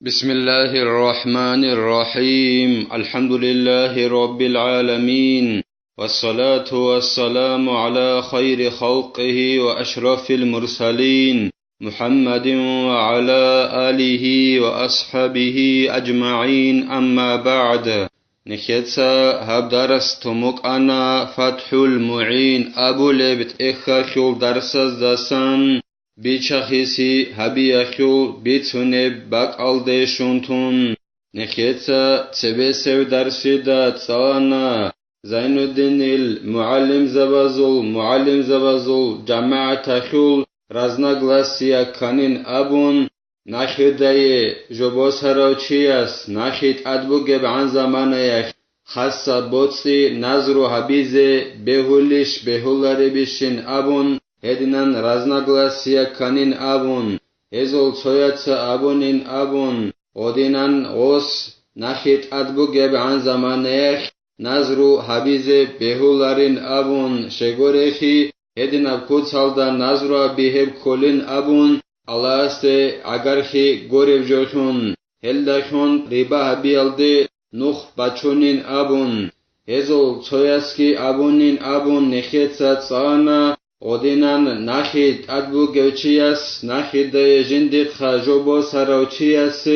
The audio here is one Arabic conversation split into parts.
بسم الله الرحمن الرحيم الحمد لله رب العالمين والصلاة والسلام على خير خلقه وأشرف المرسلين محمد وعلى آله وأصحابه أجمعين أما بعد نخيتسا هبدرس تمك أنا فتح المعين أبو لبت إخاخيل درسز دسان بیچخیسی هبیاخیو بیتونه بق آلده شونتون نخیتسا تبسو درسیدا تسانا زين الدين المعلم زبازول جماعة خيول رزنا غلاسيا كانين أبون نخيداي جبوس هراوچياس نخيد أدبوغب عن زمانيخ خاصة بوتسي نظرو حبيزي بهوليش بهولاري بشين أبون هدنان رزناغلاسيا كانين أبون هزول صوياتسا أبونين أبون ودينان غوس نخيت أدبوغب عن زمانيخ نظرو حبيزي بهولارين أبون شغوريخي هدنا بكوتسالدا نظرو بيهب كولين أبون اللهسته اگرخي غوريب جوشون هلداشون ريبا حبيالدي نوخ بچونين أبون هزول صوياتسكي أبونين أبون نخيتسا تسانا ودينان نخيد أدبو گوچياس نخيد جندق خجوبو سراوچياس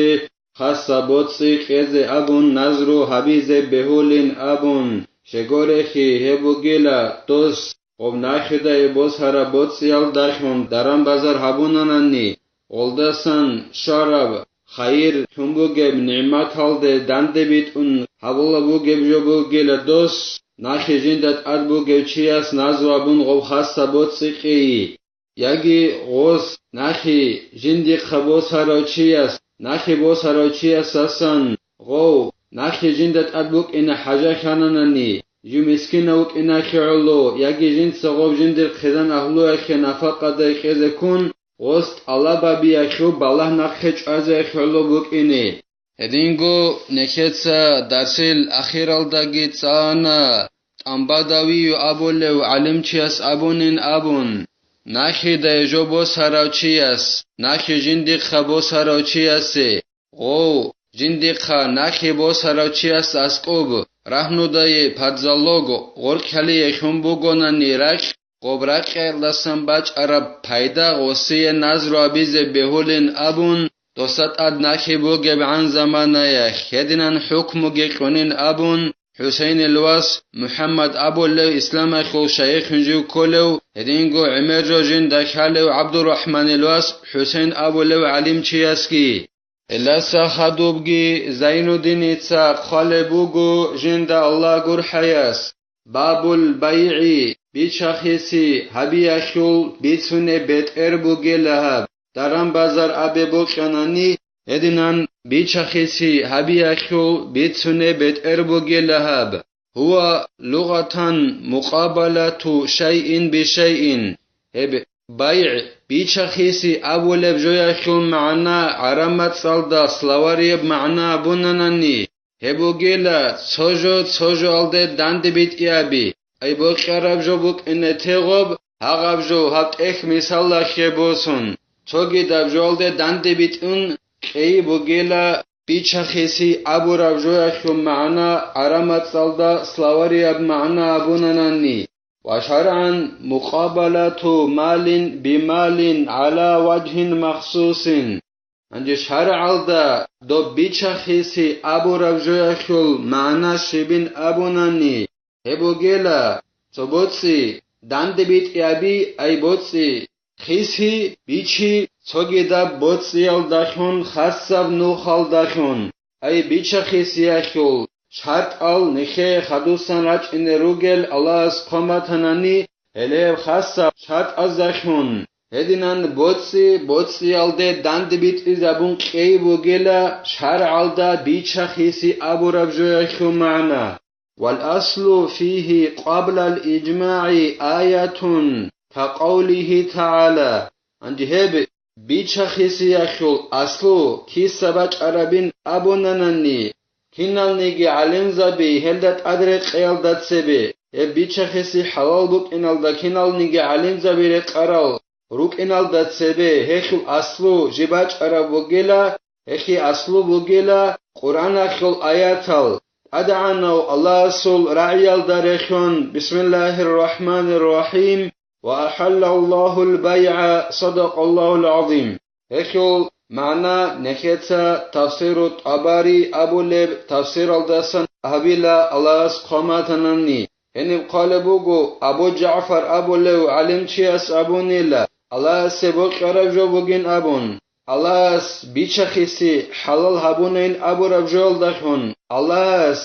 خاصة بوتسي قيزي أبون نظرو حبيزي بهولين أبون شغوريخي هبو گيلا توس قب نخيد بوس هرا بوتسي يالداشون دران بازار حبوناناني oldasan شارب خير حنبو گب نعمت halde dande bitun حبولا بو گب جوبو گيلا دوس نخي جندت أدبو گوچياس نازو أبون غب خاصة بوتسيقي ياگي غوز نخي جندق خبوس هراوچياس نخي بوس هراوچياس أسان غو نخي جندت أدبوك إنا حاجة خاناناني جو مسكينوك إنا خيعلو ياگي جند سغوب جندق خدان أهلو أخي نفاقة دايقيزة كون غوست الله بابي أخيو بالله نخيج أزي أخيعلو بوك إني هدينغو نكيتسا درسيل أخيرال داگي تسانا أمباداوي أبولو علمچياس أبونين أبون نخي دايجو بوس هراوچياس نخي جندق خبوس هراوچياس غو جندق خا نخي بوس هراوچياس أسقوب رحنو داي پادزالوغو غوركالي يخنبوغوناني رك قبرق لسن باج عرب پايدا غوسي نظر عبيز بهولين أبون دوست اد نخي بوغب عن زمانيخ هدنان حكمو گيقونين أبون حسين الواس محمد أبو اللو إسلام أخو شيخ نجو كولو هدينغو عمر جوجين دخالو عبد الرحمن الواس حسين أبو اللو علم چياسكي إلاسا خدوبگي زين الدين إتساق خالبوغو جند الله gur حياس باب البيعي بيچخيسي هبي أخيول بيتسوني بيت إربوغي لهب دران بازار أبي بوكياناني هدنان بيچخيسي هبي أخيول بيتسوني بيت إربوغي لهب هو لغة مقابلة شيء بشيء هب بيع بيچخيسي أبولب جوي أخيول معنا عرمت صلدا سلاواريب معنا بوناناني هبوغيلا تسوجو ألده داند بيت إيابي أي بوكيارب جو بوك إنه تغوب هاغب جو هبت إخ مثال خيبوسون توگی دب جولده دنده بیتون ای بوگیلا بیچخیسی ابو ربجوی خو معنا عرمت صلدا سلاوری اب معنا ابوننانی و شرعا مقابلة مال بمال على وجه مخصوص انجي شرع دا دو بیچخیسی ابو ربجوی خو معنا شبین ابوننانی هبوگیلا تو بوتسی دنده بیت یابی ای بوتسی خيسي بيچي توگيدا بوتسيال داخون خاصب نوخال داخون اي بيچا خيسي اخول شرط ال نخي خدوسان راج ان روگل الله اس قومتاناني هليب خاصب شرط از داخون هدينان بوتسيال ده دند بيت ازابون قي بوگلا شرع ال دا بيچا خيسي ابو ربجو اخو معنا والأصل فيه قبل الإجماع آية كقوله تعالى عند هب بيچخيسي يخول أصلو كي سبج عربين أبونانني كنال نيجي علم زبي هلدت أدرق يلدت سبي هب بيچخيسي حلال بوك إنال دا كنال نيجي علم زبي رق أرال روك إنال دت سبي هخل أصلو جباج عربو گلا ეხი ასლუ ბუგილა ყურანახილ აიათალ ადანო ალლაჰსულ რაიალ დარეხონ ბისმილლაჰირ რაჰმანირ რაჰიმ ვა აჰალლალლაჰულ ბაი'a სადაყალლაჰულ აზიმ ეხილ მა'ნა ნეხეცა ტაფსირუ ტაბარი აბულებ ტაფსირ ალდасан აბილა ალლაჰს ყომათანანი ენებ ყალებუგუ აბუ ჯა'ფარ აბულევ ალიმჩიას აბუნილა ალლაჰ себო ყარაბჟობუგინ აბუნ Allah's bichachisi halal habunein aburabjol dakhun. Allah's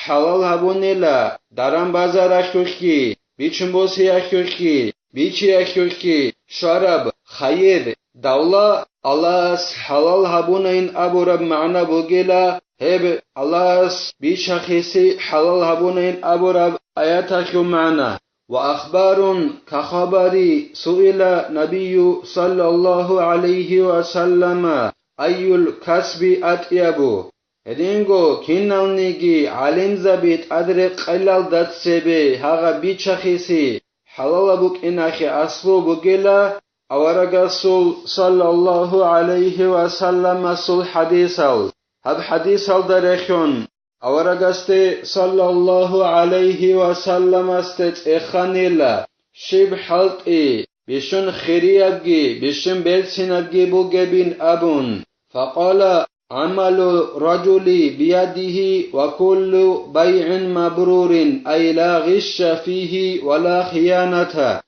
halal habunela daram bazar akhurki, bichumbosi akhurki, bichi akhurki, sharab, khayr, dawla. Allah's halal habunein aburab ma'na bugila. Heb Allah's bichachisi halal habunein aburab ayatakhu ma'na. وأخبار كخبر سئل نبي صلى الله عليه وسلم أي الكسب أطيب هدينغو كيناونيجي علم زبيت أدرق قلال داتسبي هاغا بيچخيسي حلال بوك إناخي أصلو بوغيلا أورغسول صلى الله عليه وسلم سول حديثال هب حديثال درخون أورغستي صلى الله عليه وسلم استت إخانيلا شب حلقي بشن خريبجي بشن بلسنبجي بوجبين أبون فقال عمل رجل بيده وكل بيع مبرور أي لا غش فيه ولا خيانة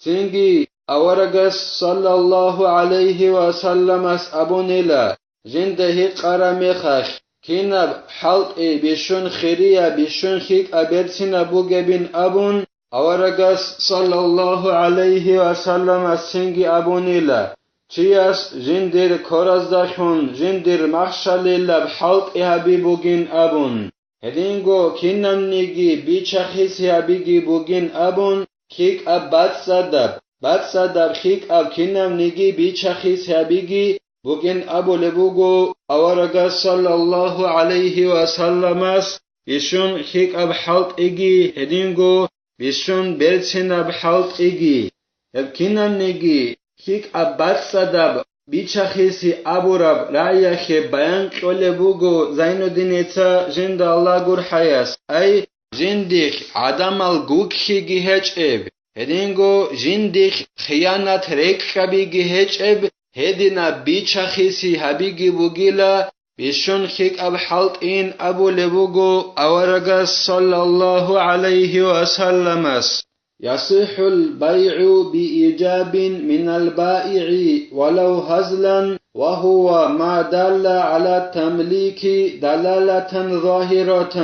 تنجي أورغس صلى الله عليه وسلم أبونيلا جنده قرمخخ كيناب حلقي بشون خيريا بشون خيك أبرتنا بوغبين أبون أورغس صلى الله عليه وسلم السنجي أبونيلا تياس جندر كورازداشون جندر محشاليلا بحلقي هبيبوغين أبون هدينغو كينام نيجي بيچخيس هبيجي بوغين أبون خيك أب باتسادب خيك أب كينام نيجي بيچخيس هبيجي بوغين أبو لبوغو أورغس صلى الله عليه وسلم بشون خيك أب حلق إيجي هدينغو بشون برسين أب حلق إيجي يبكينام نيجي خيك أب باتسادب بيچخيسي أبو رب رعيخي بيان قولبوغو زينو دينيتا جند الله غور حياس أي جنديخ عدم الغوكي جهجب هدينغو جنديخ خيانات ريكخبي جهجب هدينا بيچخيسي حبيگي بوغيلا بشون خيك أب حلقين أبو لبوغو أورغس صلى الله عليه وسلم يصح البيع بإيجاب من البائع ولو هزلا وهو ما دل على التمليك دلالة ظاهرة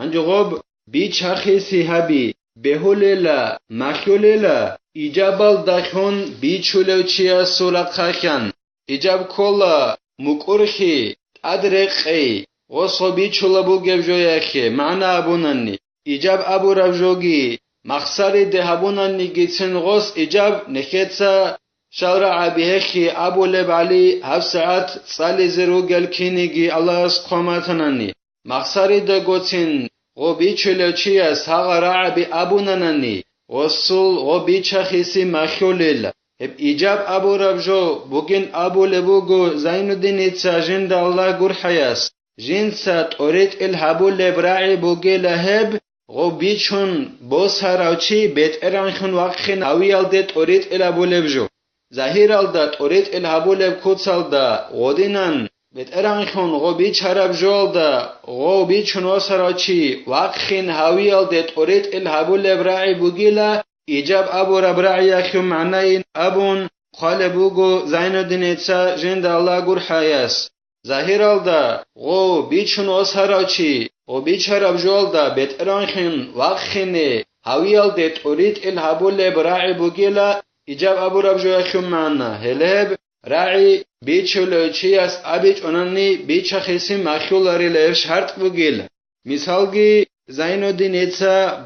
انجغب بيچخيسي حبي بهوللا مخيوللا إجابال دخون بيچولوچيا سورقخان إجاب كولا مقرخي أدرقي وصو بيچولا بوگبجويخي معنى أبوناني إجاب أبو ربجوگي مخصري دهبوناني گيتسن غوص إجاب نخيتسا شارع بيهخي أبو لب علي هف ساعت صالي زروگل كينيگي الله اسقوماتناني مخصري ده گوتسن غو بيچولوچيا ساغا رعبي أبوناناني وصول وبيچخيسي مخيوليل هب إجاب أبو ربجو بوگين أبو لبوگو زين الدين جند الله غور حياس جنسات أوريت الهبو لبراعي بوگي لهب غو بيچون بوس هراوچي بيت ارانخون وقخين اويال ديت أوريت الهبو لبجو ظاهر الدات أوريت الهبو لب كوتسال دا غودينان بيت ارانخون غو بيچ هربجول دا غو بيچون وس هراوچي وقخين هاويال ديت أوريت الهبو لبراعي بوگي له إجاب أبو ربراعي أخي معنين أبون قال بوغو زين الدين جند الله غور حياس ظاهر الدا غو بيچون وس هراوچي غو بيچ هربجول دا بيت ارانخين وقخين هاويال ديت أوريت الهبو لبراعي بوگي له إجاب أبو ربجو أخي معنا هلب راعي بيچولوچياس أبيچ أناني بيچخيسي مخيولاري ليف شرط بوگيل مثالگي زين الدين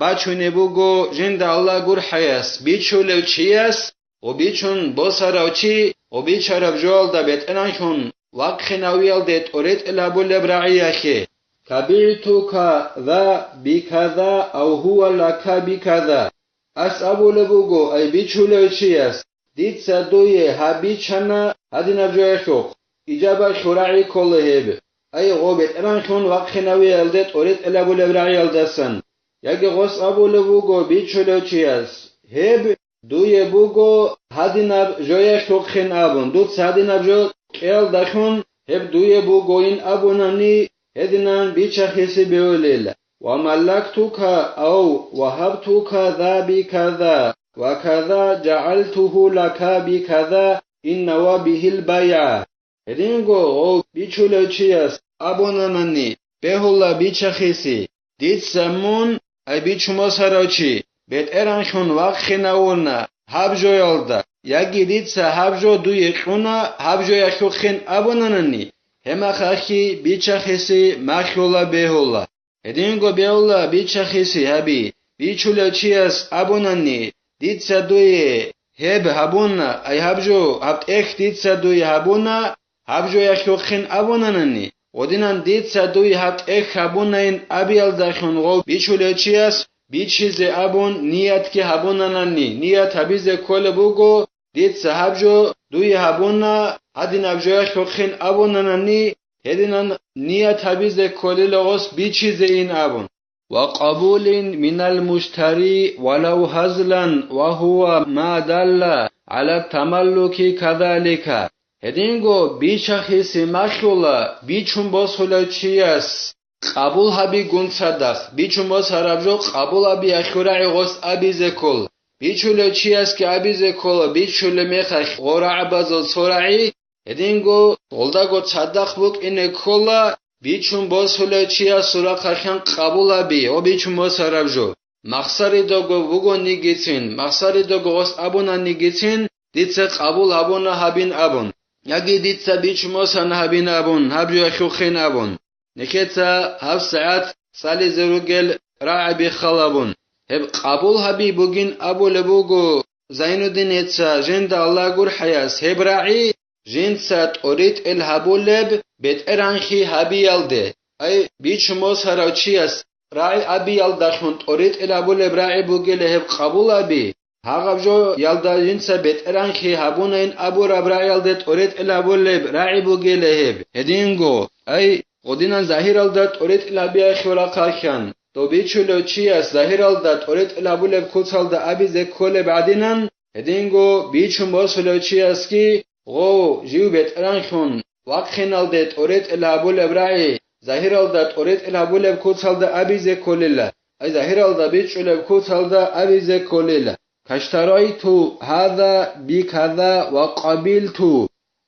باچونه بوگو جند الله غور حياس بيچولوچياس وبيچون بوسراوچي وبيچربجول دا بيت انانخون وقخناويال ديت أوريت الهبو لبراعي كبيرتك ذا بكذا أو هو لك بكذا أسأبو لبوغو أي بيچولوچياس ديت سدوية هابيچانا هدين أبجوه شوخ إجابة شرعي كلهب أي غوبت رانشون وقخناوي يلدت أريد ألابو لبرعي يلدسن يجي غص أبو لبوغو بيتشلو تشياس هب دوية بوغو هاديناب جوية شوخين أبون دوت هاديناب جو كيل داشون هب دوية بوغوين أبوناني هدينان بيتشاخيسي بيوليلا وملكتك أو وهبتك ذا بكذا وكذا جعلته لك بكذا إن وبه البيع هدينغو أو بيتشلو تشياس أبوناني بهولا بيتشاخيسي ديت سمون أي بيتشمو سراوشي بيت إرانشون وقخناونا هبجو يلدا يجي ديت هبجو دوية قونا هبجو يشوخين أبوناني هما خاخي بيتشاخيسي مخولا بهولا هدينغو بهولا بيتشاخيسي هبي بيتشلو تشياس أبوناني ديت سدوية هب هبونا أي هبجو هبت إخ ديت سدوية هبونا هبجو يشوخين أبوناني ودينان ديت سدوي هبت إخ هبونين أبيال داشون غو بيتشلو تشياس بيتشيزي أبون نيات كي هبوناني نيات هبيزي كل بوغو ديت سهبجو دوي هبونا هدين أبجو يشوخين أبوناني هدينان نيات هبيزي كل لغوس بيتشيزي إن أبون وقبول من المشتري ولو هزلا وهو ما دل على التملك كذلك هدينغو بيشاخيسي مخولا بيچون بوسولا تشياس قبول هبي گونصدخ بيچون بوس هرابجو قبول هبي اخورعي غوس ابيزه كل بيچولو تشياس كي ابيزه كل بيچولو ميخخ غورع بازل سورعي هدينغو غولداغو صدخ بوك ان كولا بيچون بوسولا تشياس سوراخخن قبول هبي او بيچون بوس هرابجو مخسري دوغو وگو نيگيتين مخسري دوغو غوس ابونا نيگيتين ديتس قبول ابونا هبين ابون يجي ديتس بيچموسن هبين ابون هبجو يخوخين ابون نكتا هف ساعات سالي زروجل راعي بخلابون هب قبول هبي بوغين ابو لبوغو زين الدين اتسا جند الله غور حياس هب راعي جند سات اوريت الهبولب بيت ارانخي هبي يلده اي بيچموس هراوچياس راعي ابي يلداشون اوريت الهبولب راعي بوغل هب قبول ابي هاغبجو يلدا جنس بيت ارانخي هبونين ابو ربرا يلدت اوريت الهبولب راعي بوغل هب هدينغو اي ودينا ظاهر الدات اوريت الابي خورا قاخان تو بيچلو چياس ظاهر الدات اوريت الابولب كوتال دا ابي ز كول بعدينن هدينغو بيچم بوسلو چياس كي غو جيو بيت ارانخون واقخينال دت اوريت الابولب راعي ظاهر الدات اوريت الابولب كوتال دا ابي ز كوللا اي ظاهر الدا بيچلو كوتال دا ابي ز كوللا كاشترايتو هذا بكذا وقبلت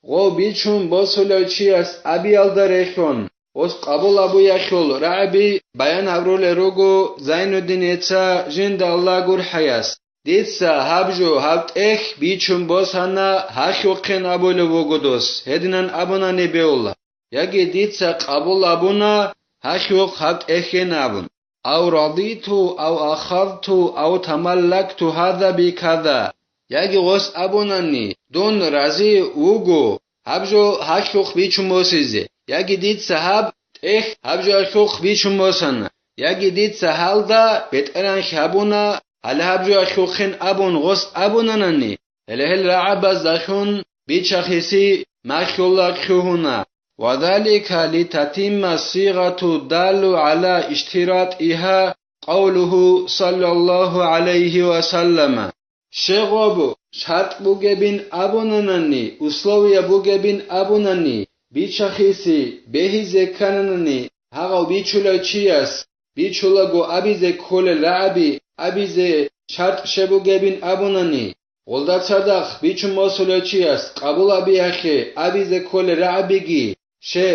غو بيچم بوسلو چياس ابي الدرخون اوس قبول ابو يخول رعبي بيان ابرول روغو زين الدين اتسا جند الله غور حياس ديتسا هبجو هبت اخ بيچون بوسانا هاشوقين ابو لوغودوس هدنان ابونا نبيولا يجي ديتسا قبول ابونا هاشوق هبت اخين ابون او رضيتو او اخذتو او تملكتو هذا بكذا يجي غوس ابوناني دون رازي وغو هبجو هاشوق بيچون بوسيزي يجي ديت سحاب إخ هبجو أشوخ بيشم موسن يجي ديت سحالدا بيت أران شابونا على هبجو أشوخين أبون غص أبونانني هل رعب زاشون بيتشخيسي ماشولا كشوهنا وذلك لتتم الصيغة الدال على اشتراطها قوله صلى الله عليه وسلم شغب شرط بوجبين أبونانني условия بوجبين أبوناني بيچخيسي بهيزه كاننني هاغو بيچولا چياس بيچولا گو ابيزه كول لعبي ابيزه شرط شبو گبين ابوناني غولدا صدق بيچم موسولا چياس قبول ابي اخي ابيزه كول لعبيگي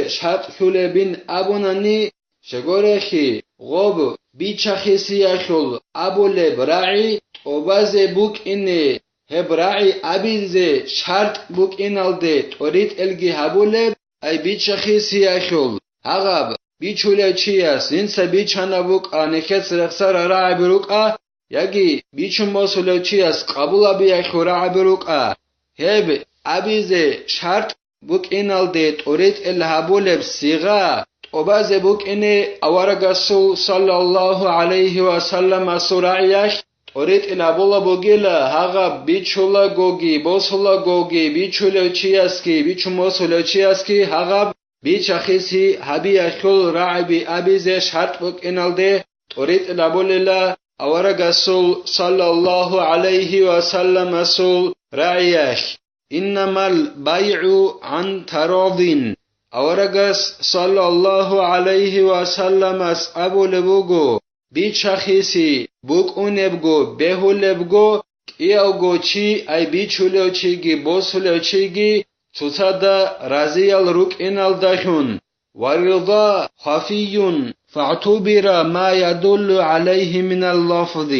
شرط شولبين ابوناني شگورخي غوب بيچخيسي اخول ابول براعي اوبازه بوك اني هبراعي ابيزه شرط بوك انالده توريت الگي هبول اي بيچخيسي اخول هغب بيچولا چياس انسا بيچانا بوك انكت رخصار راعي بروكا يجي بيچم موسولا چياس قبول ابي اخو راعي بروكا هب ابيزه شرط بوك انالده توريت الهبول بصيغه اوبازه بوك اني اورغسو صلى الله عليه وسلم سراعيش торит илабола богила хага бичула гоги босула гоги бичулечияски бичумосулечияски хага бичахиси хаби ахул раби абизе шарт букиналде торит илаболила awara gasul sallallahu alayhi wa sallam asul ra'iyash innamal bay'u an taradin awara gas sallallahu alayhi wa sallam as abu lebugo bichachisi bukunebgo behulebgo qiawgochi ay bichulechigi bosulechigi tutada raziyal rukinal dahun warida khafiyun فاعتبر ما يدل عليه من اللفظ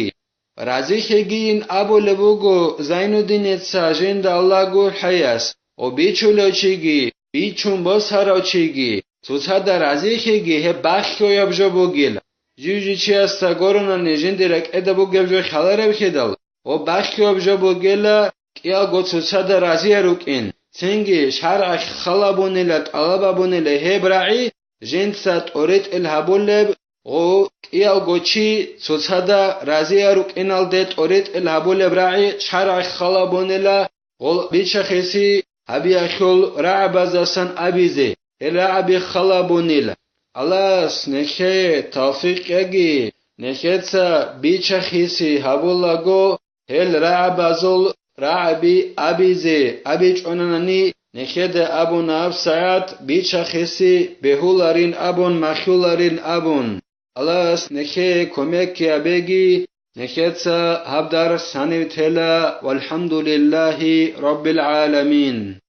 رازيخگين ابو لبوگو زين الدين اتساجند الله گو حياس و بيچولوچيگي بيچون بساروچيگي توصد رازيخگي he بخيو يبجو بوگيل جوجي چي استا گورنا نجندرك ادبو گبجو خلارب خدال و بخيو يبجو بوگيل كيا گو توصد رازي روكين سنگي شرع خلابونيل طلبابونيل هبرعي جنسا توريت الهابولب غو كيا غوچي سوسادا رازيا روك انال ديت توريت الهابولب راعي شرع خلابونلا غول بيشخيسي ابي اخول رعبازسن ابيزي الابي خلابونلا الله نخي توفيق يجي نخيتسا بيشخيسي هابولاغو هل رعبازول رعبي ابيزي ابيچ اوناني نخد ابو ناب ساعت بیچخسی بهولارین ابون مخولارین ابون الله نخه کمک بگی نخدسا هبدار سنوتلا والحمد لله رب العالمين